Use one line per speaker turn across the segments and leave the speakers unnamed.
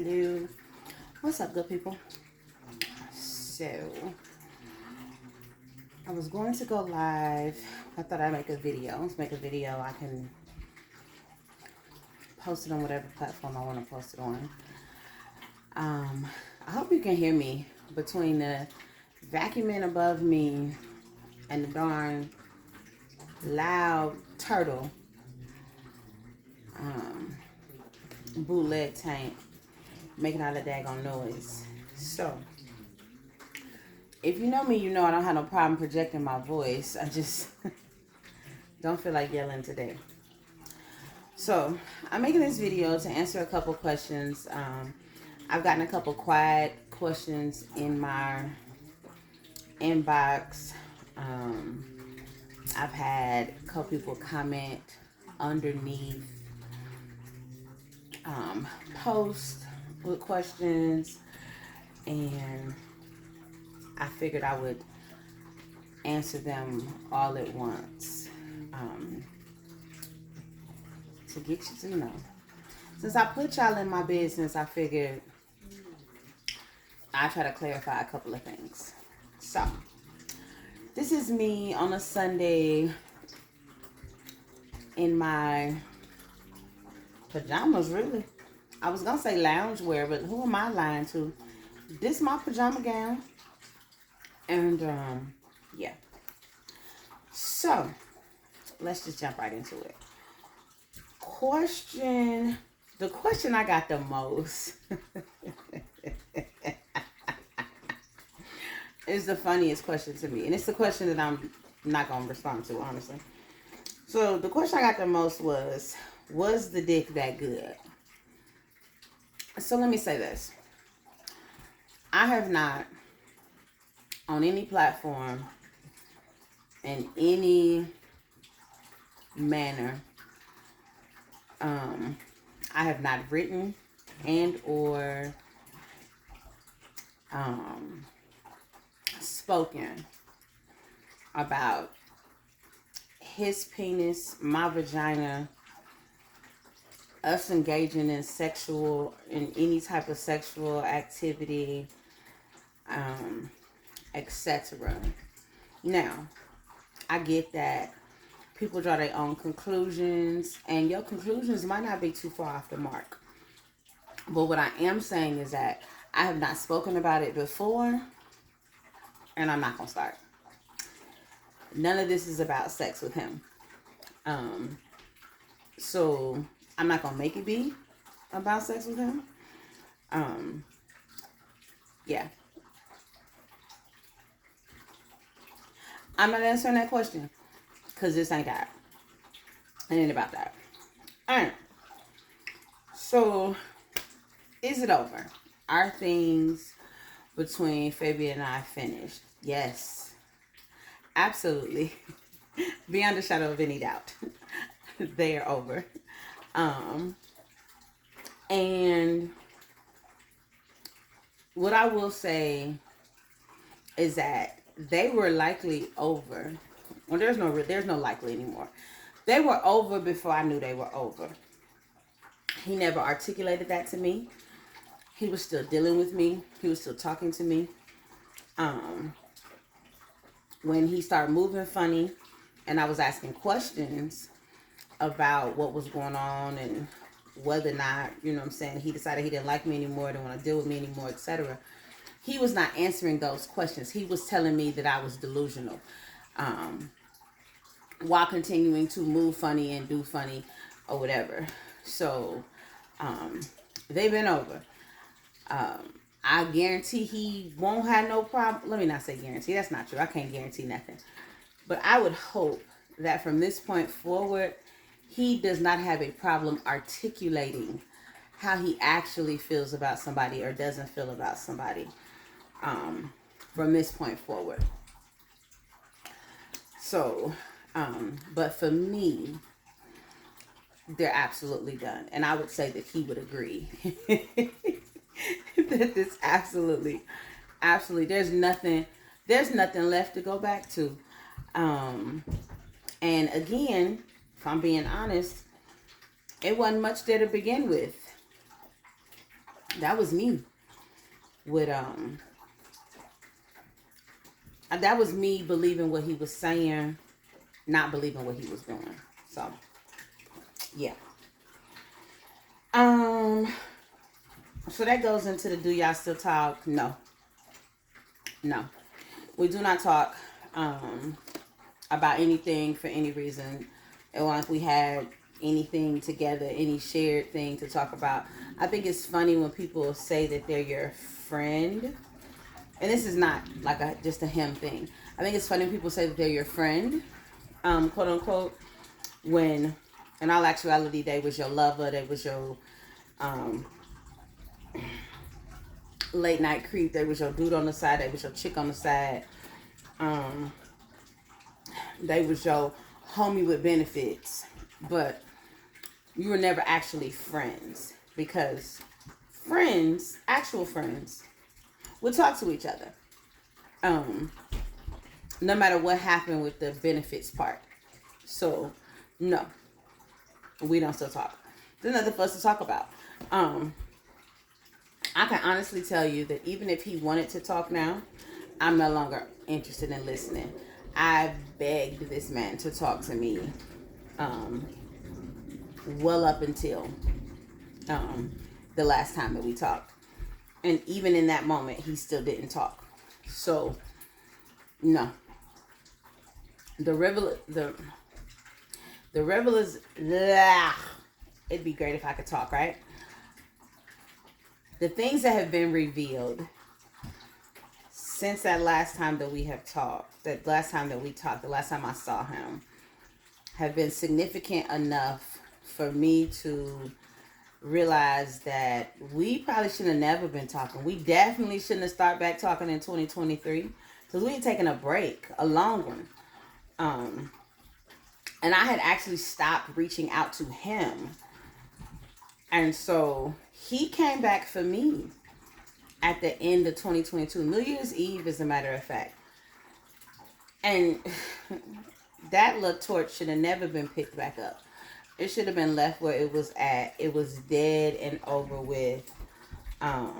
Hello. What's up, good people? So, I was going to go live. I thought I'd make a video. Let's make a video. I can post it on whatever platform I want to post it on. I hope you can hear me between the vacuuming above me and the darn loud turtle bootleg tank making all the daggone noise. So, if you know me, you know I don't have no problem projecting my voice. I just don't feel like yelling today. So, I'm making this video to answer a couple questions. I've gotten a couple quiet questions in my inbox. I've had a couple people comment underneath posts with questions, and I figured I would answer them all at once to get you to know. Since I put y'all in my business, I figured I'd try to clarify a couple of things. So, this is me on a Sunday in my pajamas, really. I was gonna say loungewear, but who am I lying to? This is my pajama gown. And yeah. So, let's just jump right into it. The question I got the most is the funniest question to me. And it's the question that I'm not going to respond to, honestly. So, the question I got the most was the dick that good? So, let me say this. I have not, on any platform, in any manner, I have not written and or spoken about his penis, my vagina, us engaging in any type of sexual activity, etc. Now, I get that people draw their own conclusions, and your conclusions might not be too far off the mark. But what I am saying is that I have not spoken about it before, and I'm not going to start. None of this is about sex with him. So I'm not going to make it be about sex with him. Yeah. I'm not answering that question because this ain't that. It ain't about that. Alright. So, is it over? Are things between Fabian and I finished? Yes. Absolutely. Beyond a shadow of any doubt. They are over. And what I will say is that they were likely over. Well, there's no likely anymore. They were over before I knew they were over. He never articulated that to me. He was still dealing with me. He was still talking to me. When he started moving funny and I was asking questions about what was going on and whether or not, you know what I'm saying, he decided he didn't like me anymore, didn't want to deal with me anymore, etc. He was not answering those questions. He was telling me that I was delusional. While continuing to move funny and do funny or whatever. So, they've been over. I guarantee he won't have no problem. Let me not say guarantee. That's not true. I can't guarantee nothing. But I would hope that from this point forward, he does not have a problem articulating how he actually feels about somebody or doesn't feel about somebody from this point forward. So, but for me, they're absolutely done. And I would say that he would agree. That this absolutely, there's nothing left to go back to. And again, if I'm being honest, it wasn't much there to begin with. That was me with that was me believing what he was saying, not believing what he was doing. So yeah. So that goes into the do y'all still talk? No. No. We do not talk about anything for any reason. It wasn't like we had anything together, any shared thing to talk about. I think it's funny when people say that they're your friend. And this is not like just a him thing. I think it's funny when people say that they're your friend, quote unquote, when in all actuality they was your lover, they was your late night creep, they was your dude on the side, they was your chick on the side, they was your homie with benefits, but you were never actually friends, because friends, actual friends, would talk to each other. No matter what happened with the benefits part. So, no, we don't still talk. There's nothing for us to talk about. I can honestly tell you that even if he wanted to talk now, I'm no longer interested in listening. I begged this man to talk to me well up until the last time that we talked. And even in that moment, he still didn't talk. So, no. The rebel is, it'd be great if I could talk, right? The things that have been revealed since that last time that we have talked, the last time I saw him, have been significant enough for me to realize that we probably should have never been talking. We definitely shouldn't have started back talking in 2023, because we had taken a break, a long one. And I had actually stopped reaching out to him. And so he came back for me at the end of 2022, New Year's Eve, as a matter of fact. And that little torch should have never been picked back up. It should have been left where it was at. It was dead and over with. I'll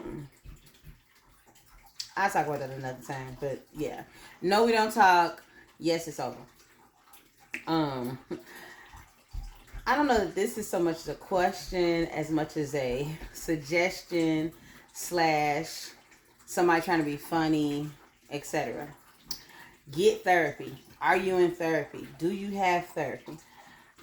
talk about that another time. But yeah. No, we don't talk. Yes, it's over. I don't know that this is so much a question as much as a suggestion / somebody trying to be funny, etc. Get therapy. Are you in therapy? Do you have therapy?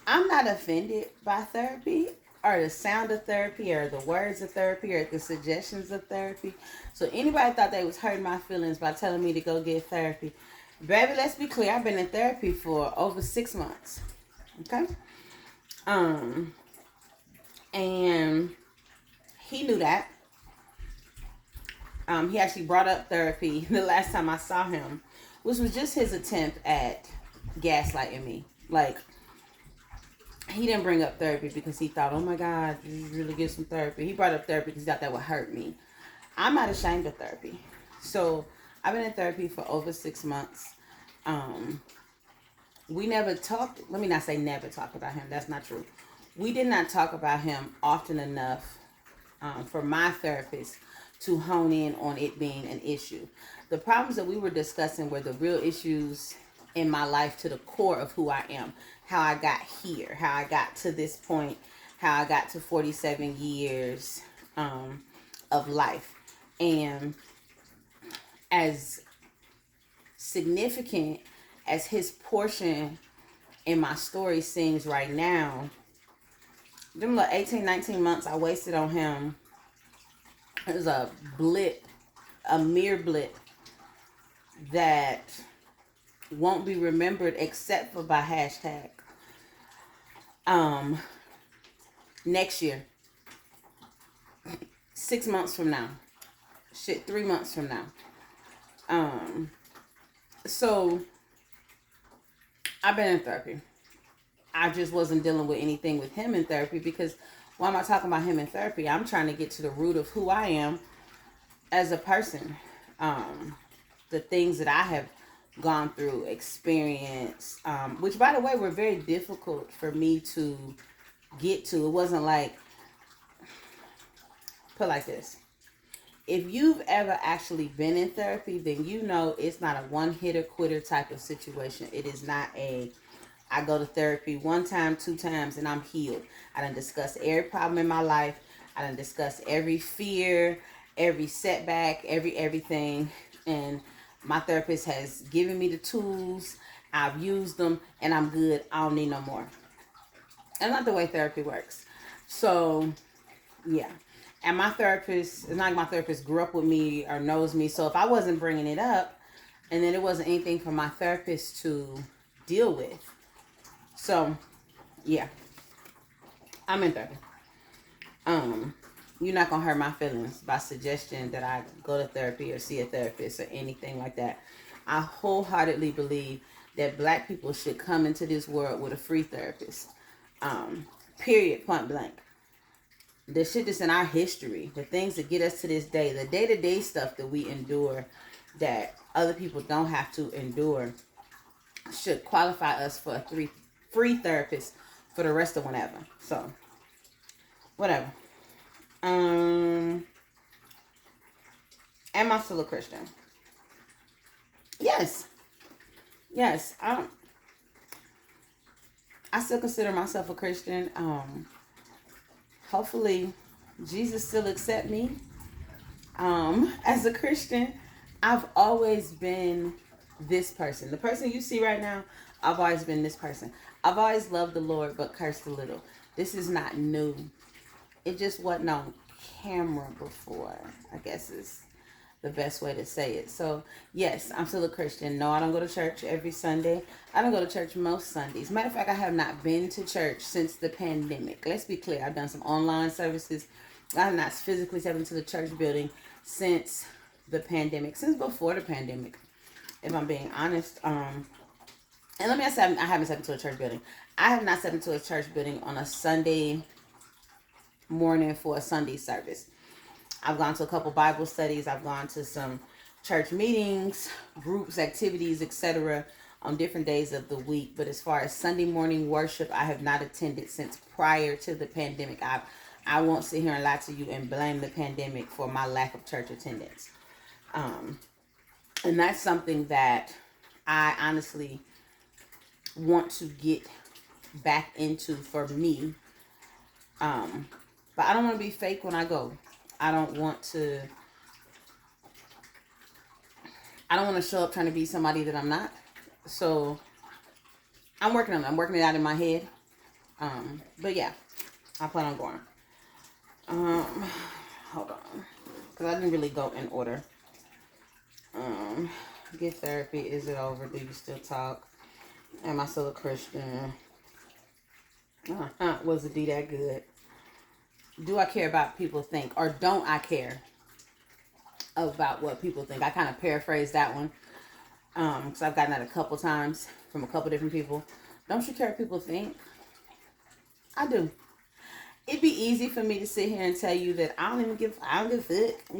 I'm not offended by therapy or the sound of therapy or the words of therapy or the suggestions of therapy. So anybody thought they was hurting my feelings by telling me to go get therapy, baby, let's be clear. I've been in therapy for over 6 months. Okay? And he knew that. He actually brought up therapy the last time I saw him, which was just his attempt at gaslighting me. Like, he didn't bring up therapy because he thought, oh my God, you really get some therapy. He brought up therapy because he thought that would hurt me. I'm not ashamed of therapy. So I've been in therapy for over 6 months. We never talked, let me not say never talk about him. That's not true. We did not talk about him often enough for my therapist to hone in on it being an issue. The problems that we were discussing were the real issues in my life, to the core of who I am, how I got here, how I got to this point, how I got to 47 years of life. And as significant as his portion in my story seems right now, them little 18, 19 months I wasted on him, it was a blip, a mere blip that won't be remembered except for by hashtag. Next year, 6 months from now, 3 months from now. So I've been in therapy. I just wasn't dealing with anything with him in therapy, because why am I talking about him in therapy? I'm trying to get to the root of who I am as a person. The things that I have gone through, experience, which, by the way, were very difficult for me to get to. It wasn't like, put like this. if you've ever actually been in therapy, then you know it's not a one hitter quitter type of situation. It is not a I go to therapy one time, two times, and I'm healed. I done discussed every problem in my life. I done discussed every fear, every setback, everything. And my therapist has given me the tools. I've used them, and I'm good. I don't need no more. That's not the way therapy works. So, yeah. And my therapist, it's not like my therapist grew up with me or knows me. So if I wasn't bringing it up, and then it wasn't anything for my therapist to deal with. So, yeah, I'm in therapy. You're not gonna hurt my feelings by suggestion that I go to therapy or see a therapist or anything like that. I wholeheartedly believe that black people should come into this world with a free therapist. Period, point blank. The shit that's in our history, the things that get us to this day, the day-to-day stuff that we endure that other people don't have to endure should qualify us for a free therapist for the rest of whenever. So, whatever. Am I still a Christian? Yes. Yes. I still consider myself a Christian. Hopefully Jesus still accept me. As a Christian, I've always been this person. The person you see right now, I've always been this person. I've always loved the Lord but cursed a little. This is not new. It just wasn't on camera before, I guess is the best way to say it. So, yes, I'm still a Christian. No, I don't go to church every Sunday. I don't go to church most Sundays. Matter of fact, I have not been to church since the pandemic. Let's be clear. I've done some online services. I have not physically stepped into the church building since the pandemic, since before the pandemic, if I'm being honest. And let me say, I haven't stepped into a church building. I have not stepped into a church building on a Sunday morning for a Sunday service. I've gone to a couple Bible studies. I've gone to some church meetings, groups, activities, etc. on different days of the week. But as far as Sunday morning worship, I have not attended since prior to the pandemic. I won't sit here and lie to you and blame the pandemic for my lack of church attendance. And that's something that I honestly want to get back into for me. But I don't want to be fake when I go. I don't want to show up trying to be somebody that I'm not. So I'm working on it. I'm working it out in my head. But yeah, I plan on going. Hold on. Because I didn't really go in order. Get therapy. Is it over? Do you still talk? Am I still a Christian? Was the D that good? Do I care about people think, or don't I care about what people think? I kind of paraphrased that one, because I've gotten that a couple times from a couple different people. Don't you care what people think? I do. It'd be easy for me to sit here and tell you that I don't give a fuck. I don't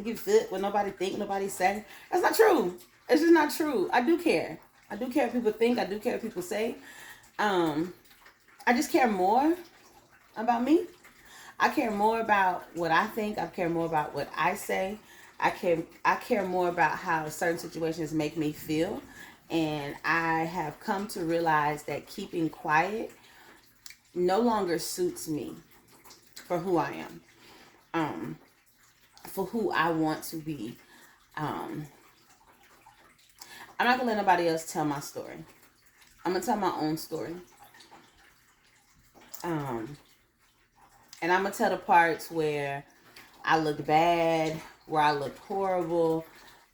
give a fuck what nobody think, nobody say. That's not true. It's just not true. I do care. I do care what people think. I do care what people say. I just care more about me. I care more about what I think. I care more about what I say. I care more about how certain situations make me feel. And I have come to realize that keeping quiet no longer suits me for who I am. For who I want to be. I'm not going to let nobody else tell my story. I'm going to tell my own story. And I'm going to tell the parts where I looked bad, where I looked horrible.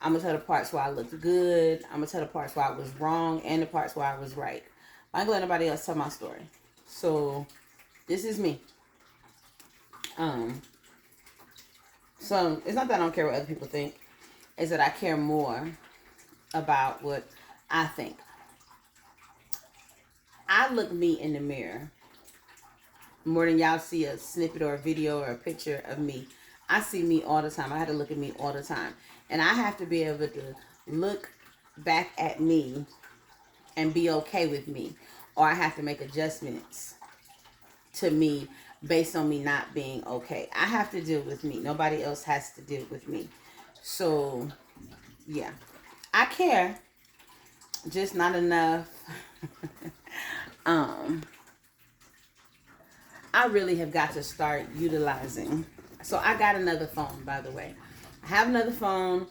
I'm going to tell the parts where I looked good. I'm going to tell the parts where I was wrong and the parts where I was right. I'm not going to let nobody else tell my story. So, this is me. So, it's not that I don't care what other people think. It's that I care more about what I think. I look me in the mirror more than y'all see a snippet or a video or a picture of me. I see me all the time. I have to look at me all the time. And I have to be able to look back at me and be okay with me. Or I have to make adjustments to me based on me not being okay. I have to deal with me. Nobody else has to deal with me. So, yeah. I care, just not enough. um, I really have got to start utilizing. So I got another phone, by the way. I have another phone.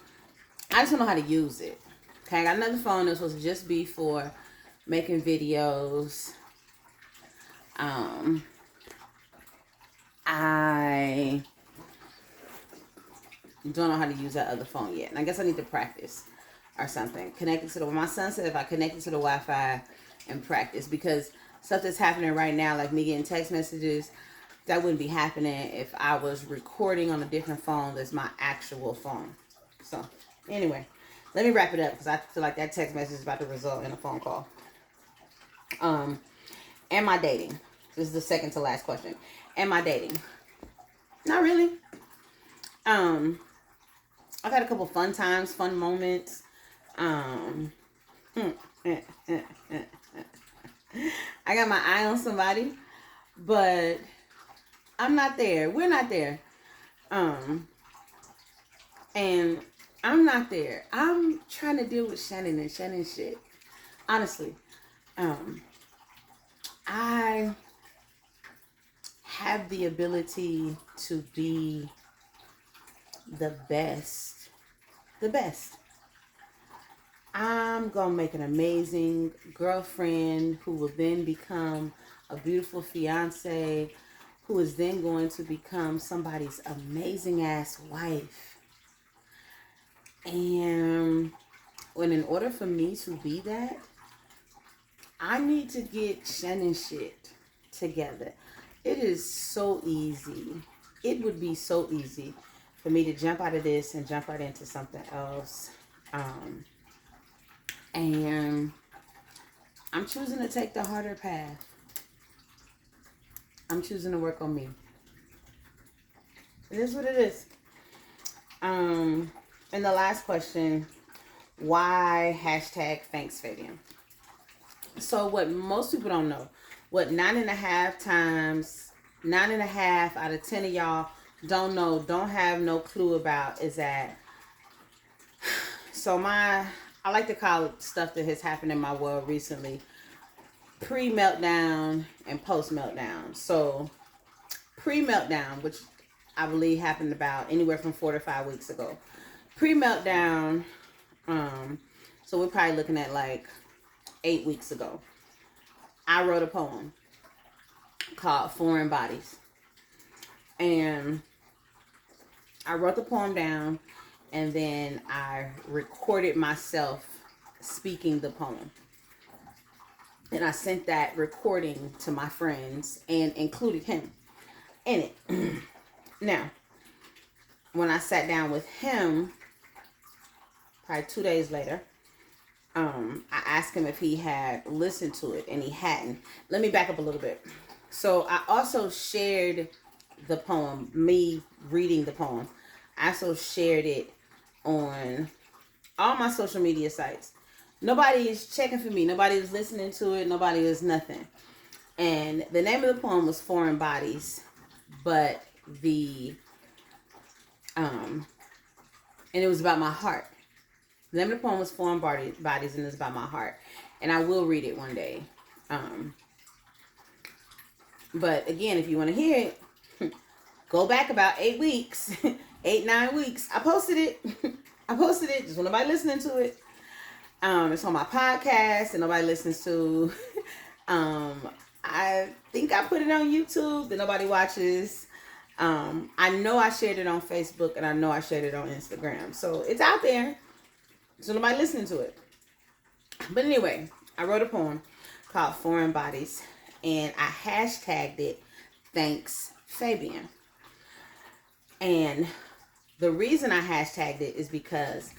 I just don't know how to use it. Okay, I got another phone that's supposed to just be for making videos. I don't know how to use that other phone yet. And I guess I need to practice or something. Connected to the, my son said if I connected to the Wi-Fi and practice, because stuff that's happening right now, like me getting text messages, that wouldn't be happening if I was recording on a different phone that's my actual phone. So, anyway, let me wrap it up because I feel like that text message is about to result in a phone call. Am I dating? This is the second to last question. Am I dating? Not really. I've had a couple fun times, fun moments. I got my eye on somebody, but I'm not there. We're not there. And I'm not there. I'm trying to deal with Shannon and Shannon shit. Honestly. I have the ability to be the best. The best. I'm going to make an amazing girlfriend who will then become a beautiful fiance, who is then going to become somebody's amazing ass wife. And when in order for me to be that, I need to get Shannon shit together. It is so easy. It would be so easy for me to jump out of this and jump right into something else. And I'm choosing to take the harder path. I'm choosing to work on me. It is what it is. And the last question, why hashtag thanks Fabian? So what most people don't know, what 9.5 out of 10 of y'all don't know, don't have no clue about is that, so I like to call it stuff that has happened in my world recently, pre-meltdown and post-meltdown. So pre-meltdown, which I believe happened about anywhere from 4 to 5 weeks ago. Pre-meltdown, so we're probably looking at like 8 weeks ago. I wrote a poem called Foreign Bodies. And I wrote the poem down, and then I recorded myself speaking the poem. And I sent that recording to my friends and included him in it. Now, when I sat down with him, probably 2 days later, I asked him if he had listened to it, and he hadn't. Let me back up a little bit. So I also shared the poem, me reading the poem. I also shared it on all my social media sites. Nobody is checking for me. Nobody is listening to it. Nobody is nothing. And the name of the poem was Foreign Bodies, but and it was about my heart. The name of the poem was Foreign Bodies, and it's about my heart. And I will read it one day. But again, if you want to hear it, go back about 8 weeks, 9 weeks. I posted it. Just when nobody listening to it. It's on my podcast and nobody listens to. I think I put it on YouTube that nobody watches. I know I shared it on Facebook, and I know I shared it on Instagram. So it's out there. So nobody listening to it. But anyway, I wrote a poem called Foreign Bodies, and I hashtagged it Thanks Fabian. And the reason I hashtagged it is because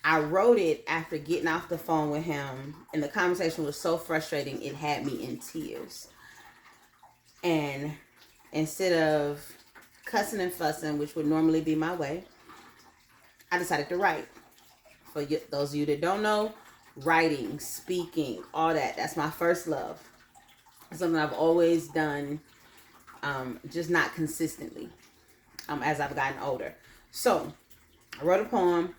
I wrote it after getting off the phone with him, and the conversation was so frustrating, it had me in tears. And instead of cussing and fussing, which would normally be my way, I decided to write. For those of you that don't know, writing, speaking, all that, that's my first love. It's something I've always done, just not consistently, as I've gotten older. So I wrote a poem.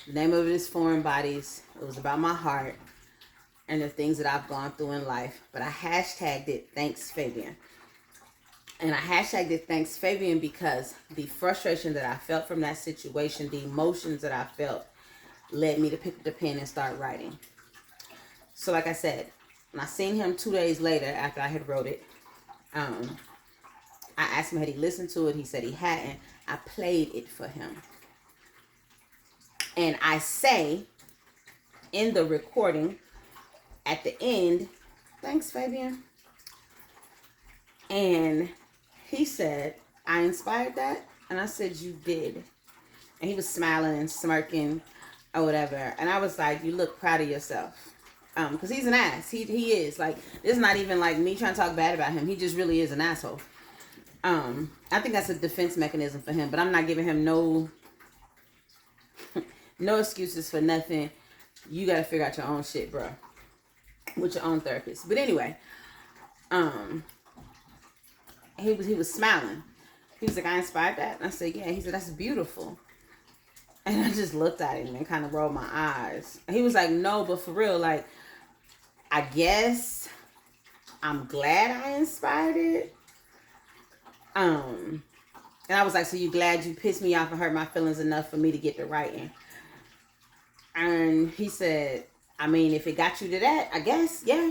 The name of it is Foreign Bodies. It was about my heart and the things that I've gone through in life. But I hashtagged it Thanks Fabian. And I hashtagged it Thanks Fabian because the frustration that I felt from that situation, the emotions that I felt, led me to pick up the pen and start writing. So like I said, when I seen him 2 days later after I had wrote it, I asked him had he listened to it. He said he hadn't. I played it for him. And I say in the recording at the end, thanks, Fabian. And he said, I inspired that? And I said, you did. And he was smiling and smirking or whatever. And I was like, you look proud of yourself. Because he's an ass. He is. Like, it's not even like me trying to talk bad about him. He just really is an asshole. I think that's a defense mechanism for him. But I'm not giving him no excuses for nothing. You got to figure out your own shit, bro. With your own therapist. But anyway, he was smiling. He was like, I inspired that? And I said, yeah. He said, that's beautiful. And I just looked at him and kind of rolled my eyes. And he was like, no, but for real, like, I guess I'm glad I inspired it. And I was like, so you glad you pissed me off and hurt my feelings enough for me to get to writing? And he said, I mean, if it got you to that, I guess, yeah.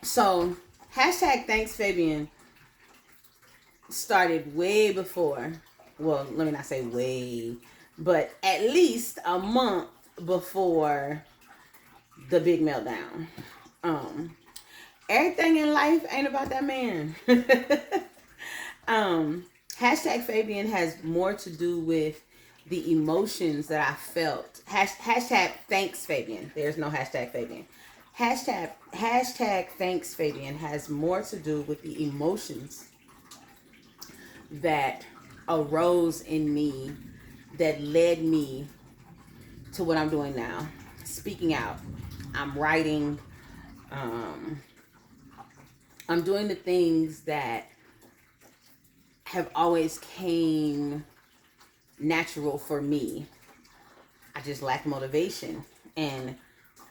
So, hashtag Thanks Fabian started way before, well, let me not say way, but at least a month before the big meltdown. Everything in life ain't about that man. Hashtag Fabian has more to do with the emotions that I felt. Hashtag Thanks Fabian. There's no hashtag Fabian. Hashtag Thanks Fabian has more to do with the emotions that arose in me that led me to what I'm doing now. Speaking out. I'm writing. I'm doing the things that have always came natural for me. I just lacked motivation. And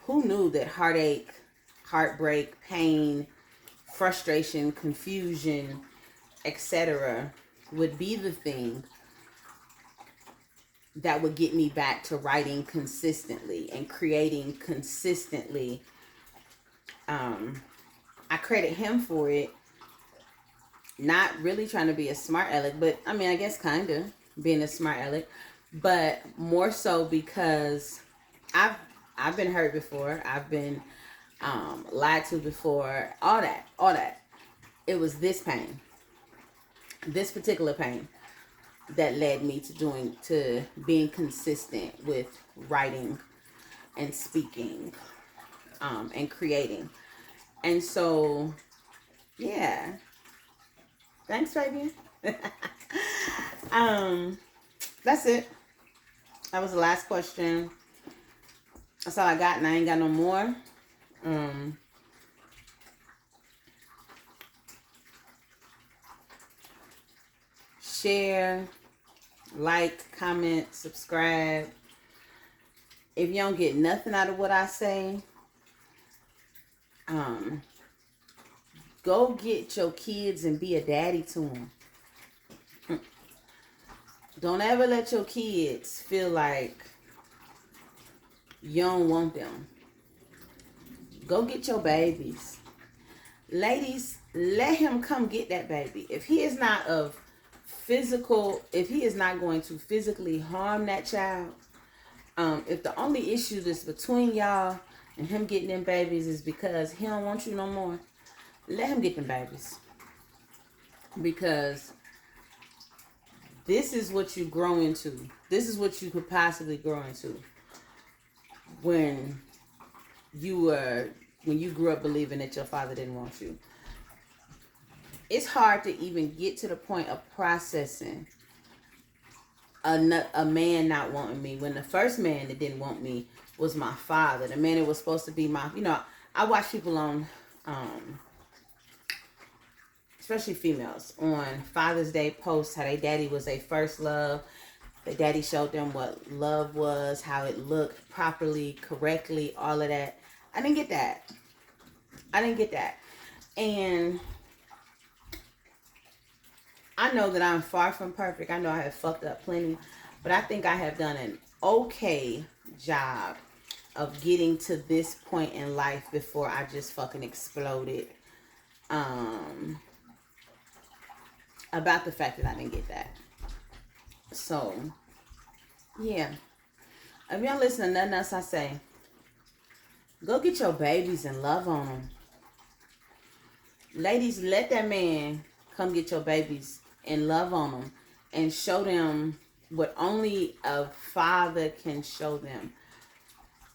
who knew that heartache, heartbreak, pain, frustration, confusion, etc. would be the thing that would get me back to writing consistently and creating consistently. I credit him for it. Not really trying to be a smart aleck, but I mean, I guess kind of being a smart aleck, but more so because I've been hurt before. I've been lied to before. All that. It was this pain, this particular pain, that led me to being consistent with writing and speaking, and creating. And so, yeah. Thanks, Fabian. That's it. That was the last question. That's all I got, and I ain't got no more. Share, like, comment, subscribe. If you don't get nothing out of what I say, go get your kids and be a daddy to them. Don't ever let your kids feel like you don't want them. Go get your babies. Ladies, let him come get that baby. If he is not going to physically harm that child, if the only issue that's between y'all and him getting them babies is because he don't want you no more, let him get them babies. Because this is what you grow into. This is what you could possibly grow into when you grew up believing that your father didn't want you. It's hard to even get to the point of processing a man not wanting me, when the first man that didn't want me was my father. The man that was supposed to be my, I watch people on, especially females, on Father's Day posts how their daddy was their first love. The daddy showed them what love was, how it looked properly, correctly, all of that. I didn't get that. I didn't get that. And I know that I'm far from perfect. I know I have fucked up plenty, but I think I have done an okay job of getting to this point in life before I just fucking exploded. About the fact that I didn't get that. So, yeah. If y'all listen to nothing else I say, go get your babies and love on them. Ladies, let that man come get your babies and love on them and show them what only a father can show them.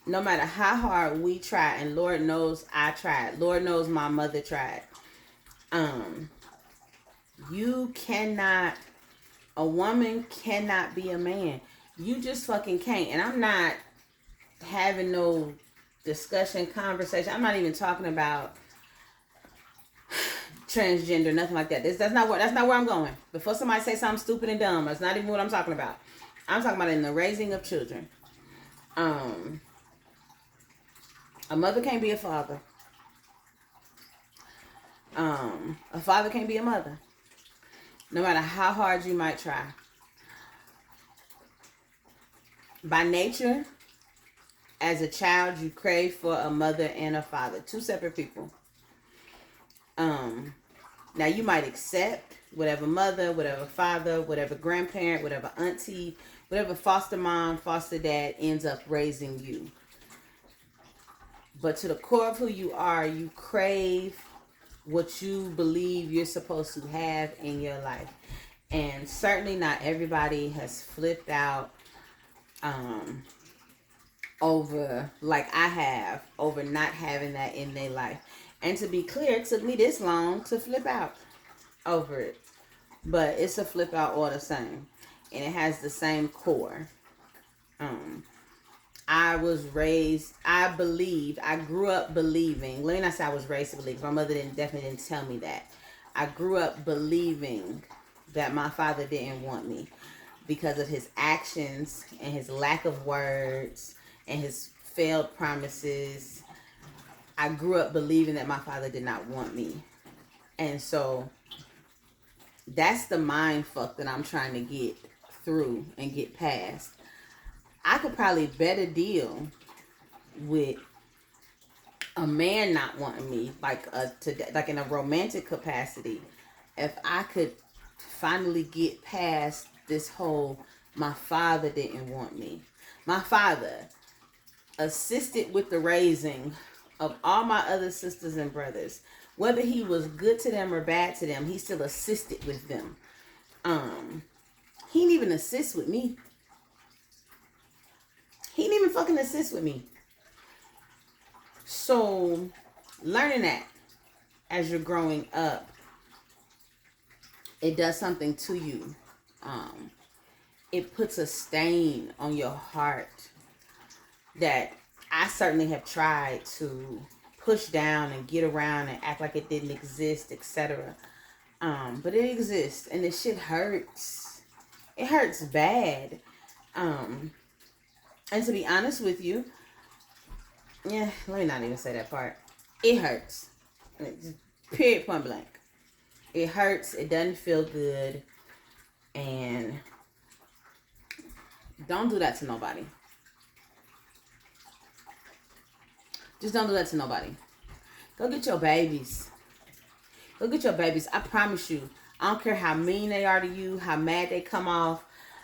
No matter how hard we try, and Lord knows I tried. Lord knows my mother tried. You cannot, a woman cannot be a man. You just fucking can't. And I'm not having no discussion, conversation. I'm not even talking about transgender, nothing like that. That's not where I'm going. Before somebody say something stupid and dumb, that's not even what I'm talking about. I'm talking about in the raising of children. A mother can't be a father. A father can't be a mother. No matter how hard you might try. By nature, as a child, you crave for a mother and a father. Two separate people. Now you might accept whatever mother, whatever father, whatever grandparent, whatever auntie, whatever foster mom, foster dad ends up raising you. But to the core of who you are, you crave what you believe you're supposed to have in your life. And certainly not everybody has flipped out over, like I have, over not having that in their life. And to be clear, it took me this long to flip out over it. But it's a flip out all the same. And it has the same core. I grew up believing, let me not say I was raised to believe, my mother definitely didn't tell me that. I grew up believing that my father didn't want me because of his actions and his lack of words and his failed promises. I grew up believing that my father did not want me. And so that's the mind fuck that I'm trying to get through and get past. I could probably better deal with a man not wanting me, like in a romantic capacity, if I could finally get past this whole my father didn't want me. My father assisted with the raising of all my other sisters and brothers. Whether he was good to them or bad to them, he still assisted with them. He didn't even assist with me. He didn't even fucking assist with me. So, learning that as you're growing up, it does something to you. It puts a stain on your heart that I certainly have tried to push down and get around and act like it didn't exist, etc. But it exists, and this shit hurts. It hurts bad. And to be honest with you, yeah, let me not even say that part. It hurts. Period, point blank. It hurts. It doesn't feel good. And don't do that to nobody. Just don't do that to nobody. Go get your babies. Go get your babies. I promise you. I don't care how mean they are to you, how mad they come off,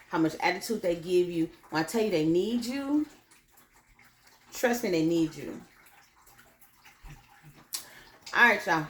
how much attitude they give you. When I tell you they need you, trust me, they need you. All right, y'all.